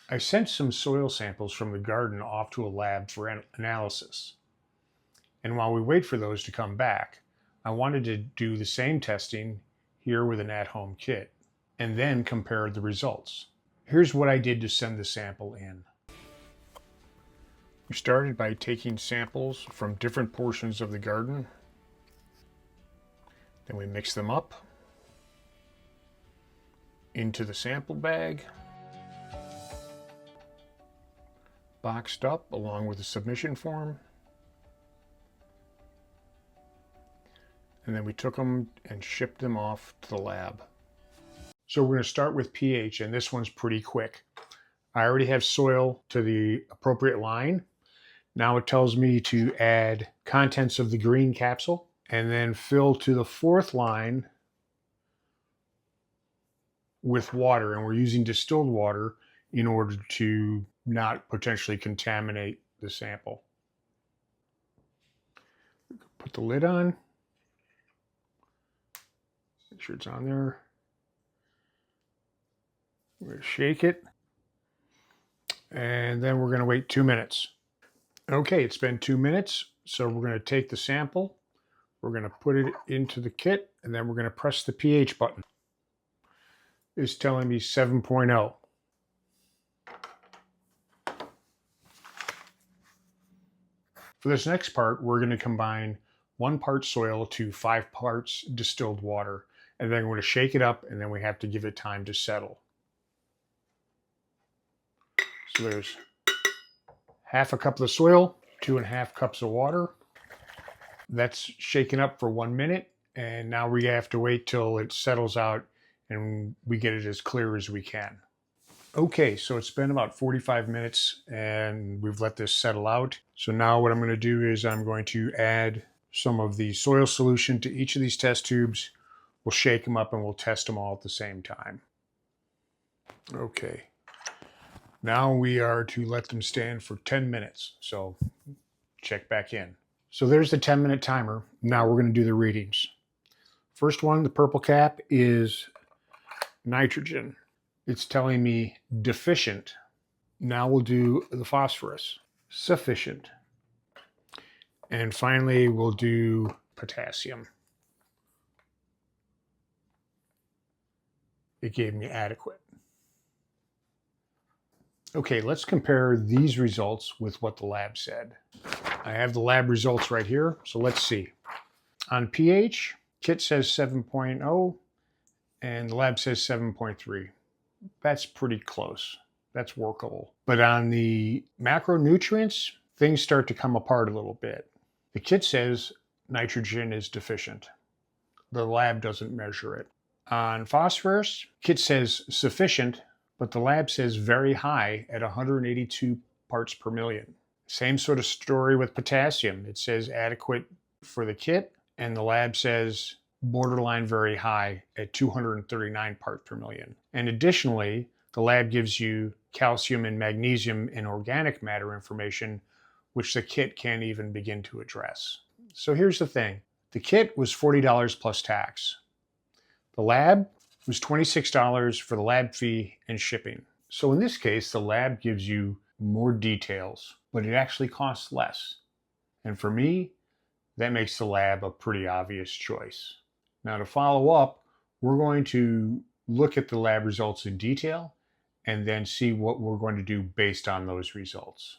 I sent some soil samples from the garden off to a lab for analysis. And while we wait for those to come back, I wanted to do the same testing here with an at-home kit and then compare the results. Here's what I did to send the sample in. We started by taking samples from different portions of the garden. Then we mixed them up into the sample bag, boxed up along with the submission form. And then we took them and shipped them off to the lab. So we're going to start with pH, and this one's pretty quick. I already have soil to the appropriate line. Now it tells me to add contents of the green capsule and then fill to the fourth line with water. And we're using distilled water in order to not potentially contaminate the sample. Put the lid on. Make sure it's on there. We're going to shake it. And then we're going to wait 2 minutes. Okay, it's been 2 minutes. So we're going to take the sample. We're going to put it into the kit. And then we're going to press the pH button. It's telling me 7.0. For this next part, we're going to combine 1 part soil to 5 parts distilled water. And then we're going to shake it up, and then we have to give it time to settle. So there's half a cup of the soil, 2.5 cups of water. That's shaken up for 1 minute, and now we have to wait till it settles out and we get it as clear as we can. Okay, so it's been about 45 minutes and we've let this settle out. So now what I'm going to do is I'm going to add some of the soil solution to each of these test tubes. We'll shake them up and we'll test them all at the same time. Okay. Now we are to let them stand for 10 minutes. So check back in. So there's the 10-minute timer. Now we're going to do the readings. First one, the purple cap, is nitrogen. It's telling me deficient. Now we'll do the phosphorus, sufficient. And finally, we'll do potassium. It gave me adequate. Okay, let's compare these results with what the lab said. I have the lab results right here, so let's see. On pH, kit says 7.0 and the lab says 7.3. That's pretty close. That's workable. But on the macronutrients, things start to come apart a little bit. The kit says nitrogen is deficient. The lab doesn't measure it. On phosphorus, kit says sufficient, but the lab says very high at 182 parts per million. Same sort of story with potassium. It says adequate for the kit, and the lab says borderline very high at 239 parts per million. And additionally, the lab gives you calcium and magnesium and organic matter information, which the kit can't even begin to address. So here's the thing. The kit was $40 plus tax. The lab was $26 for the lab fee and shipping. So in this case, the lab gives you more details, but it actually costs less. And for me, that makes the lab a pretty obvious choice. Now to follow up, we're going to look at the lab results in detail and then see what we're going to do based on those results.